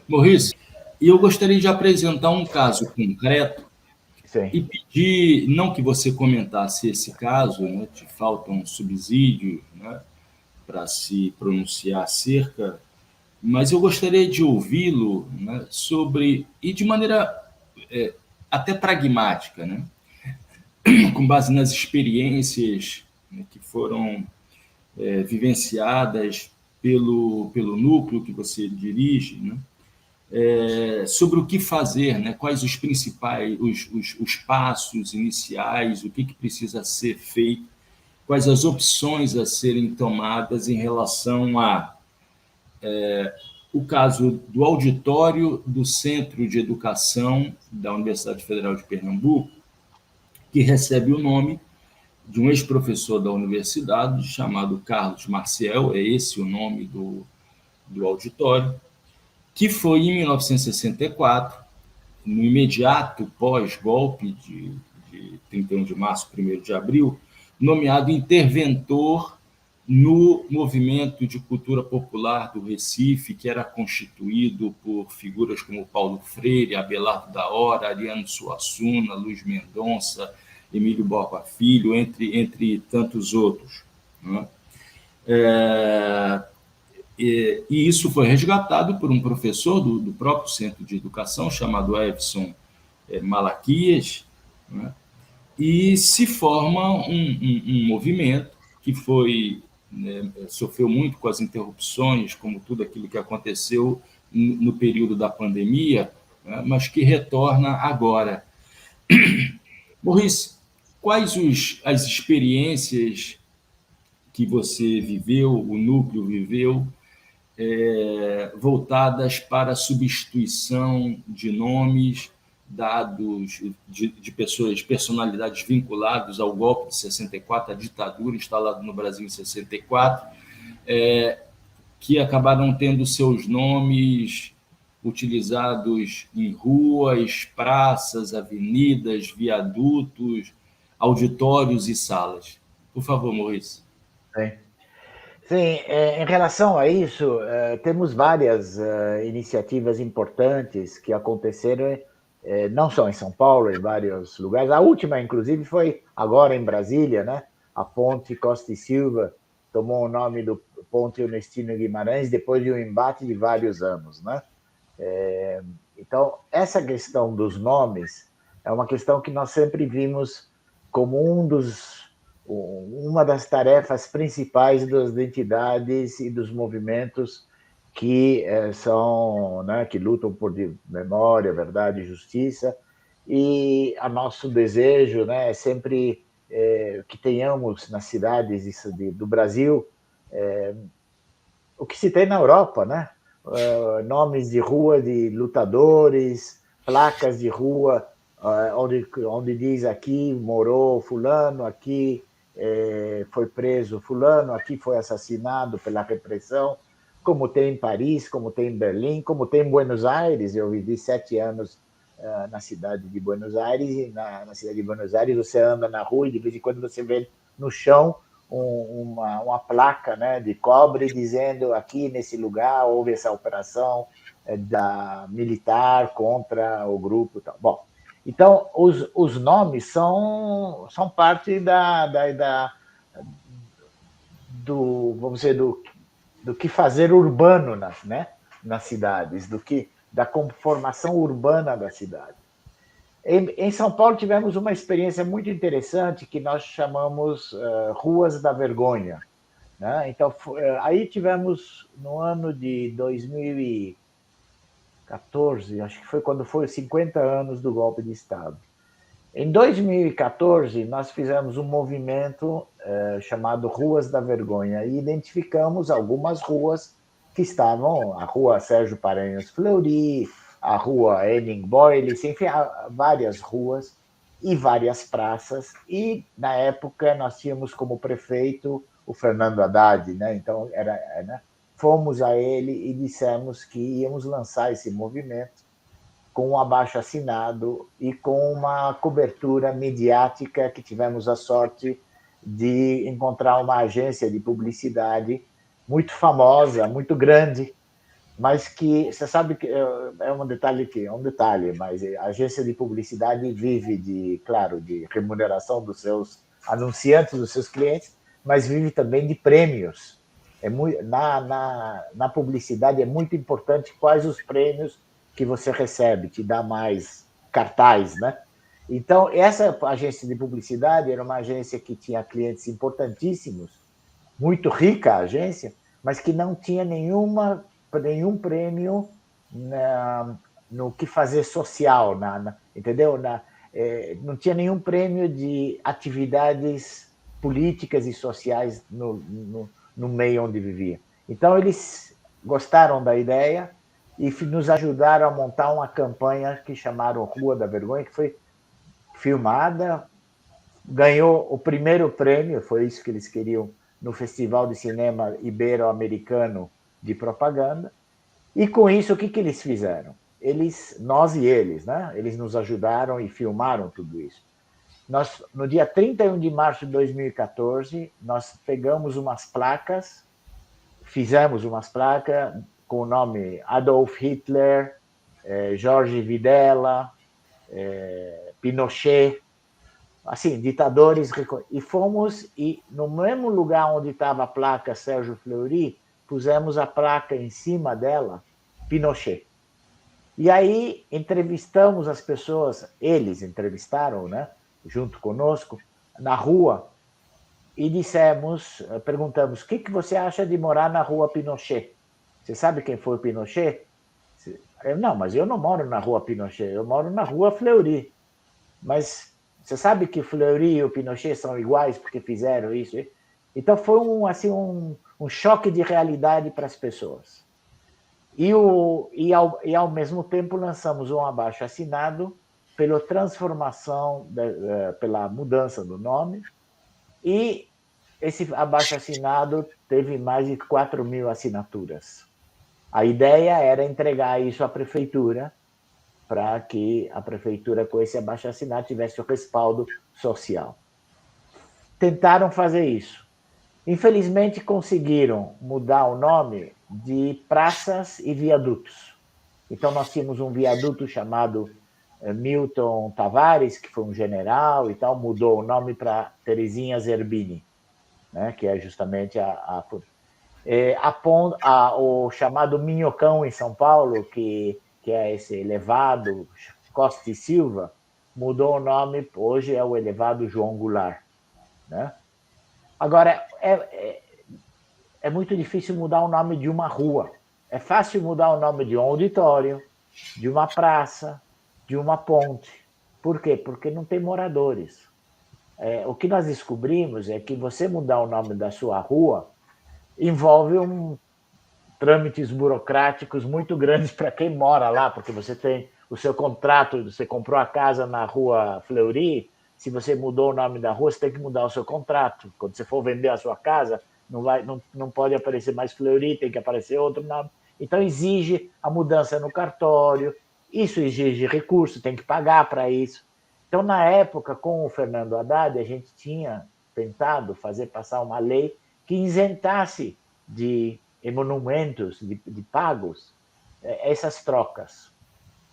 Maurício, e eu gostaria de apresentar um caso concreto Sim. e pedir, não que você comentasse esse caso, né, te falta um subsídio, né, para se pronunciar acerca, mas eu gostaria de ouvi-lo, né, sobre, e de maneira até pragmática, né, com base nas experiências, né, que foram vivenciadas pelo núcleo que você dirige, né, sobre o que fazer, né? Quais os principais, os passos iniciais, o que precisa ser feito, quais as opções a serem tomadas em relação a o caso do auditório do Centro de Educação da Universidade Federal de Pernambuco, que recebe o nome de um ex-professor da universidade chamado Carlos Marcial, é esse o nome do auditório, que foi em 1964, no imediato pós-golpe de 31 de março, 1º de abril, nomeado interventor no movimento de cultura popular do Recife, que era constituído por figuras como Paulo Freire, Abelardo da Hora, Ariano Suassuna, Luiz Mendonça, Emílio Borba Filho, entre tantos outros. Né? E isso foi resgatado por um professor do próprio Centro de Educação, chamado Evson Malaquias, né? E se forma um movimento que foi, né, sofreu muito com as interrupções, como tudo aquilo que aconteceu no período da pandemia, né, mas que retorna agora. Maurício, quais as experiências que você viveu, o núcleo viveu, voltadas para a substituição de nomes dados de pessoas, de personalidades vinculadas ao golpe de 64, à ditadura instalada no Brasil em 64, que acabaram tendo seus nomes utilizados em ruas, praças, avenidas, viadutos, auditórios e salas. Por favor, Maurício. Sim. Sim, em relação a isso, temos várias iniciativas importantes que aconteceram, não só em São Paulo, em vários lugares. A última, inclusive, foi agora em Brasília, né? A Ponte Costa e Silva tomou o nome do Ponte Ernestina Guimarães depois de um embate de vários anos, né? Então, essa questão dos nomes é uma questão que nós sempre vimos como uma das tarefas principais das entidades e dos movimentos que são, né, que lutam por memória, verdade e justiça. E a nosso desejo, né, é sempre que tenhamos nas cidades do Brasil o que se tem na Europa, né? Nomes de rua de lutadores, placas de rua onde diz aqui morou fulano, aqui foi preso fulano, aqui foi assassinado pela repressão, como tem em Paris, como tem em Berlim, como tem em Buenos Aires. Eu vivi 7 anos na cidade de Buenos Aires, e na cidade de Buenos Aires você anda na rua e de vez em quando você vê no chão uma placa, né, de cobre dizendo aqui nesse lugar houve essa operação da militar contra o grupo. Tal. Bom, então os nomes são parte vamos dizer, do que fazer urbano nas cidades, da conformação urbana da cidade. Em São Paulo tivemos uma experiência muito interessante que nós chamamos Ruas da Vergonha. Né? Então, aí tivemos no ano de 2014, acho que foi quando foi os 50 anos do golpe de Estado. Em 2014, nós fizemos um movimento chamado Ruas da Vergonha e identificamos algumas ruas que estavam, a Rua Sérgio Paranhos Fleury, a Rua Henning Boyle, enfim, várias ruas e várias praças. E, na época, nós tínhamos como prefeito o Fernando Haddad, né? Então, né? Fomos a ele e dissemos que íamos lançar esse movimento com um abaixo-assinado e com uma cobertura midiática que tivemos a sorte de encontrar uma agência de publicidade muito famosa, muito grande, mas que você sabe que é um detalhe mas a agência de publicidade vive claro, de remuneração dos seus anunciantes, dos seus clientes, mas vive também de prêmios. Na publicidade é muito importante quais os prêmios que você recebe, te dá mais cartaz, né? Então, essa agência de publicidade era uma agência que tinha clientes importantíssimos, muito rica a agência, mas que não tinha nenhum prêmio no que fazer social, entendeu? Não tinha nenhum prêmio de atividades políticas e sociais no meio onde vivia. Então, eles gostaram da ideia e nos ajudaram a montar uma campanha que chamaram Rua da Vergonha, que foi filmada, ganhou o primeiro prêmio, foi isso que eles queriam, no Festival de Cinema Ibero-Americano de Propaganda. E com isso, o que eles fizeram? Nós e eles, né? Eles nos ajudaram e filmaram tudo isso. No dia 31 de março de 2014, nós pegamos umas placas, fizemos umas placas com o nome Adolf Hitler, Jorge Videla, Pinochet, assim, ditadores, e fomos, e no mesmo lugar onde estava a placa Sérgio Fleury, pusemos a placa em cima dela, Pinochet. E aí entrevistamos as pessoas, eles entrevistaram, né, junto conosco, na rua, e perguntamos, o que você acha de morar na rua Pinochet? Você sabe quem foi o Pinochet? Não, mas eu não moro na rua Pinochet, eu moro na rua Fleury. Mas você sabe que Fleury e o Pinochet são iguais porque fizeram isso? Então foi um choque de realidade para as pessoas. E ao mesmo tempo lançamos um abaixo-assinado pela transformação, pela mudança do nome, e esse abaixo-assinado teve mais de 4.000 assinaturas. A ideia era entregar isso à prefeitura, para que a prefeitura, com esse abaixo-assinado, tivesse o respaldo social. Tentaram fazer isso. Infelizmente, conseguiram mudar o nome de praças e viadutos. Então, nós tínhamos um viaduto chamado Milton Tavares, que foi um general e tal, mudou o nome para Terezinha Zerbini, né, que é justamente o chamado Minhocão em São Paulo, que é esse elevado Costa e Silva, mudou o nome, hoje é o elevado João Goulart. Né? Agora, é muito difícil mudar o nome de uma rua. É fácil mudar o nome de um auditório, de uma praça, de uma ponte. Por quê? Porque não tem moradores. O que nós descobrimos é que você mudar o nome da sua rua envolve trâmites burocráticos muito grandes para quem mora lá, porque você tem o seu contrato, você comprou a casa na rua Fleury, se você mudou o nome da rua, você tem que mudar o seu contrato. Quando você for vender a sua casa, não pode aparecer mais Fleury, tem que aparecer outro nome. Então, exige a mudança no cartório, isso exige recurso, tem que pagar para isso. Então, na época, com o Fernando Haddad, a gente tinha tentado fazer passar uma lei que isentasse de emolumentos, de pagos, essas trocas.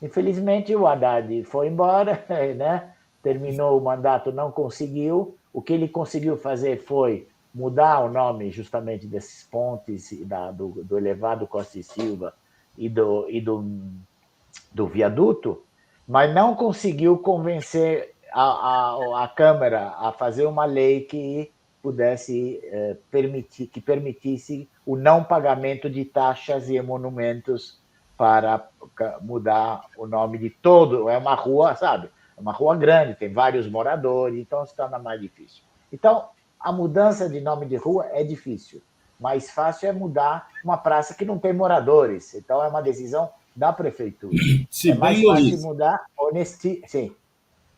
Infelizmente, o Haddad foi embora, né? Terminou o mandato, não conseguiu. O que ele conseguiu fazer foi mudar o nome justamente desses pontes, do elevado Costa e Silva e do viaduto, mas não conseguiu convencer a Câmara a fazer uma lei que pudesse permitisse o não pagamento de taxas e emolumentos para mudar o nome de todo. É uma rua, sabe? É uma rua grande, tem vários moradores, então se torna mais difícil. Então, a mudança de nome de rua é difícil. Mais fácil é mudar uma praça que não tem moradores. Então, é uma decisão da prefeitura. Se é mais bem, fácil Maurice, mudar sim.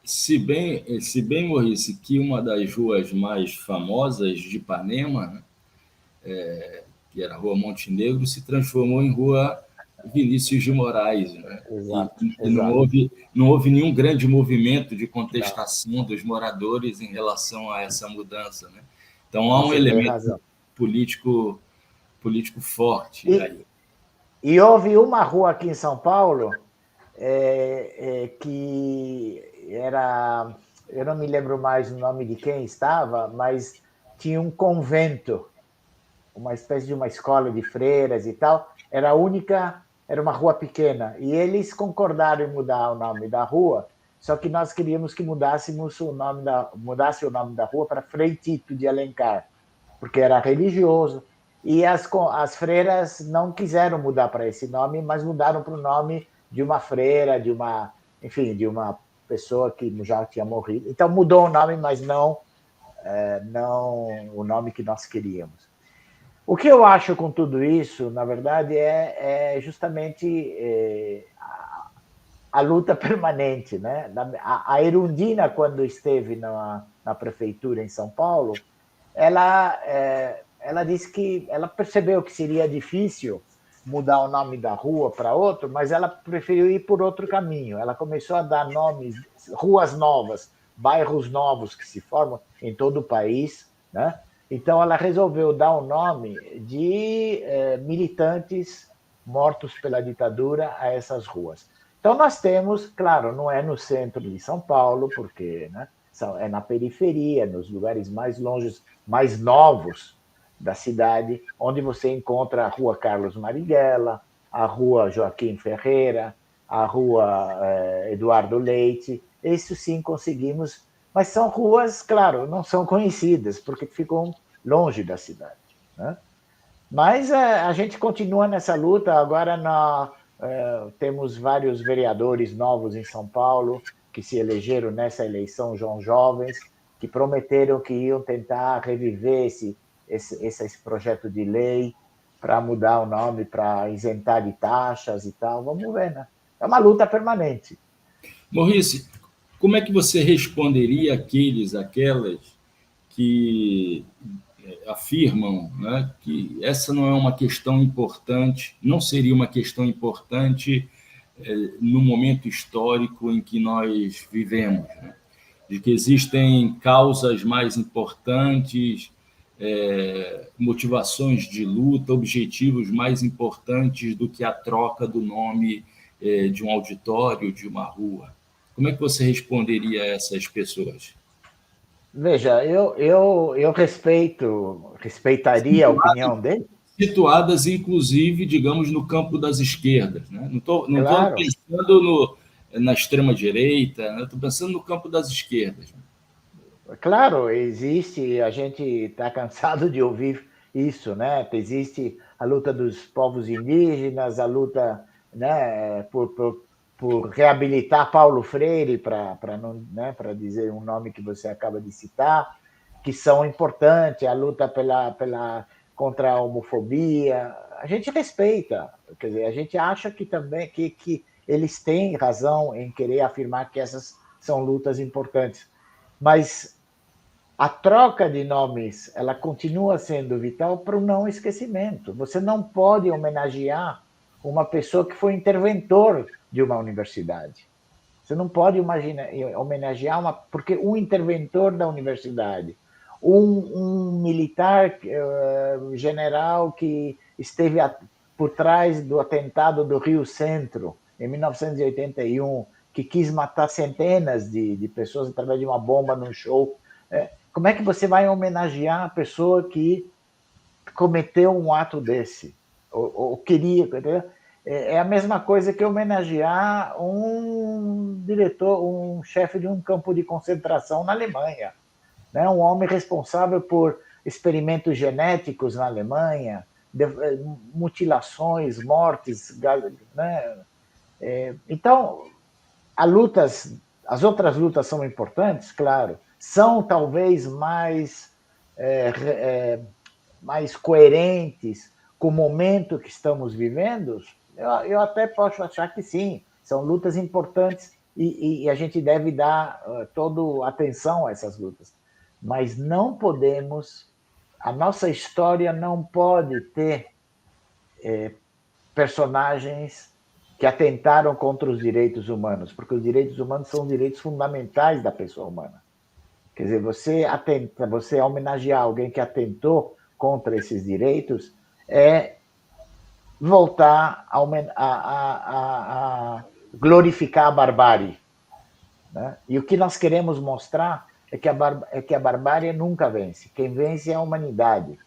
se bem, Maurice, que uma das ruas mais famosas de Ipanema, né, que era a Rua Montenegro, se transformou em Rua Vinícius de Moraes, né? Exato, E exato. não houve nenhum grande movimento de contestação dos moradores em relação a essa mudança, né? Então há um Você tem elemento razão. político forte E, aí. E houve uma rua aqui em São Paulo que era... Eu não me lembro mais o nome de quem estava, mas tinha um convento, uma espécie de uma escola de freiras e tal. Era a única, era uma rua pequena. E eles concordaram em mudar o nome da rua, só que nós queríamos que mudasse o nome da rua para Frei Tito de Alencar, porque era religioso. E as freiras não quiseram mudar para esse nome, mas mudaram para o nome de uma freira, enfim, de uma pessoa que já tinha morrido. Então mudou o nome, mas não o nome que nós queríamos. O que eu acho com tudo isso, na verdade, é justamente a luta permanente, né? A Erundina, quando esteve na prefeitura em São Paulo, ela disse que ela percebeu que seria difícil mudar o nome da rua para outro, mas ela preferiu ir por outro caminho. Ela começou a dar nomes, ruas novas, bairros novos que se formam em todo o país, né? Então ela resolveu dar o nome de militantes mortos pela ditadura a essas ruas. Então nós temos, claro, não é no centro de São Paulo, porque, né, é na periferia, nos lugares mais longe, mais novos da cidade, onde você encontra a Rua Carlos Marighella, a Rua Joaquim Ferreira, a Rua Eduardo Leite. Isso sim conseguimos, mas são ruas, claro, não são conhecidas, porque ficam longe da cidade, né? Mas a gente continua nessa luta. Agora temos vários vereadores novos em São Paulo que se elegeram nessa eleição, jovens, que prometeram que iam tentar reviver esse projeto de lei para mudar o nome, para isentar de taxas e tal. Vamos ver, né? É uma luta permanente. Maurice, como é que você responderia aquelas que afirmam, né, que essa não é uma questão importante, não seria uma questão importante no momento histórico em que nós vivemos, né? De que existem causas mais importantes, motivações de luta, objetivos mais importantes do que a troca do nome de um auditório, de uma rua. Como é que você responderia a essas pessoas? Veja, eu respeitaria a opinião dele. Situadas, inclusive, digamos, no campo das esquerdas, né? Não tô Claro, pensando na extrema-direita, né? Estou pensando no campo das esquerdas. claro, existe, a gente está cansado de ouvir isso, né? Existe a luta dos povos indígenas, a luta, né, por reabilitar Paulo Freire, para não, né, para dizer um nome que você acaba de citar, que são importantes, a luta contra a homofobia. A gente respeita, quer dizer, a gente acha que também que eles têm razão em querer afirmar que essas são lutas importantes. Mas a troca de nomes, ela continua sendo vital para o não esquecimento. Você não pode homenagear uma pessoa que foi interventor de uma universidade. Você não pode homenagear porque um interventor da universidade, um militar general que esteve por trás do atentado do Rio Centro, em 1981, que quis matar centenas de pessoas através de uma bomba num show. Como é que você vai homenagear a pessoa que cometeu um ato desse? Ou queria... Entendeu? É a mesma coisa que homenagear um diretor, um chefe de um campo de concentração na Alemanha, né? Um homem responsável por experimentos genéticos na Alemanha, mutilações, mortes, né? Então, as outras lutas são importantes, claro, são talvez mais coerentes com o momento que estamos vivendo. Eu até posso achar que sim, são lutas importantes e a gente deve dar toda atenção a essas lutas. Mas não podemos, a nossa história não pode ter personagens que atentaram contra os direitos humanos, porque os direitos humanos são direitos fundamentais da pessoa humana. Quer dizer, você homenagear alguém que atentou contra esses direitos é voltar a glorificar a barbárie. Né? E o que nós queremos mostrar é que a barbárie nunca vence. Quem vence é a humanidade.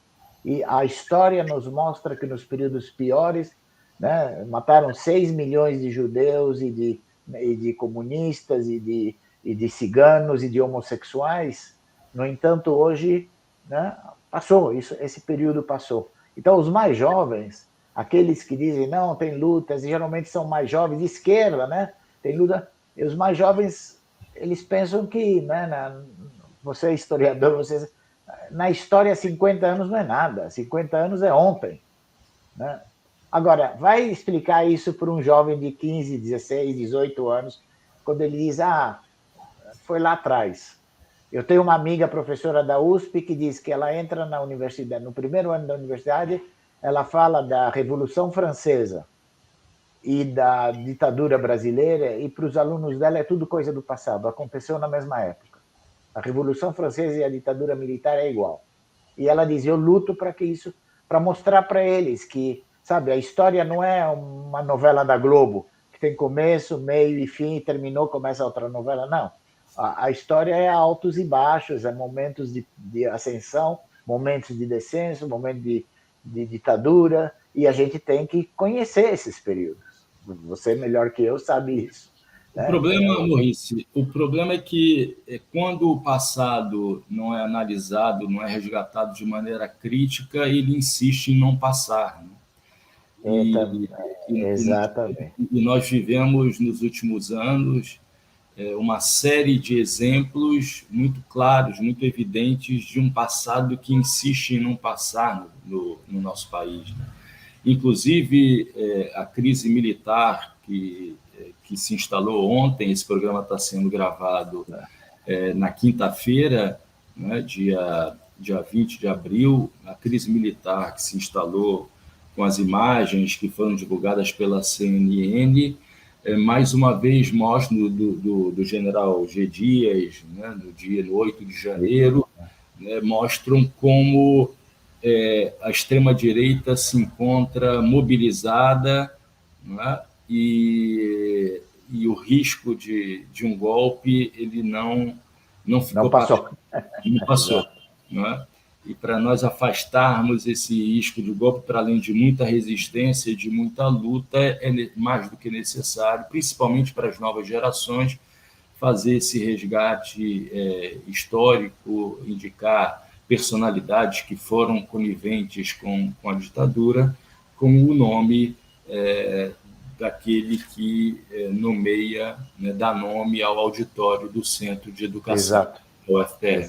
E a história nos mostra que nos períodos piores, né, mataram 6 milhões de judeus e de comunistas e de ciganos e de homossexuais. No entanto, hoje, né, passou, esse período passou. Então, os mais jovens, aqueles que dizem, não, tem lutas, e geralmente são mais jovens, de esquerda, né? Tem luta. E os mais jovens, eles pensam que, né, você é historiador, na história 50 anos não é nada, 50 anos é ontem. Né? Agora, vai explicar isso para um jovem de 15, 16, 18 anos, quando ele diz, foi lá atrás. Eu tenho uma amiga professora da USP que diz que ela entra na universidade, no primeiro ano da universidade, ela fala da Revolução Francesa e da ditadura brasileira, e para os alunos dela é tudo coisa do passado, aconteceu na mesma época. A Revolução Francesa e a ditadura militar é igual. E ela diz, eu luto para que isso, para mostrar para eles que, sabe, a história não é uma novela da Globo, que tem começo, meio e fim, e terminou, começa outra novela, não. A história é altos e baixos, é momentos de ascensão, momentos de descenso, momentos de ditadura, e a gente tem que conhecer esses períodos. Você, melhor que eu, sabe isso. O problema, Maurice, o problema é que quando o passado não é analisado, não é resgatado de maneira crítica, ele insiste em não passar. Né? Exatamente. E nós vivemos nos últimos anos uma série de exemplos muito claros, muito evidentes de um passado que insiste em não passar no nosso país. Né? Inclusive, a crise militar que se instalou ontem, esse programa está sendo gravado na quinta-feira, né, dia 20 de abril, a crise militar que se instalou com as imagens que foram divulgadas pela CNN, mais uma vez mostra do general G. Dias, né, no 8 de janeiro, né, mostram como a extrema-direita se encontra mobilizada, né, e o risco de um golpe ele não ficou passou. Não passou. Né? E para nós afastarmos esse risco de golpe, para além de muita resistência e de muita luta, é mais do que necessário, principalmente para as novas gerações, fazer esse resgate histórico, indicar personalidades que foram coniventes com a ditadura, com o nome daquele que nomeia, né, dá nome ao auditório do Centro de Educação, Exato. o UFPR.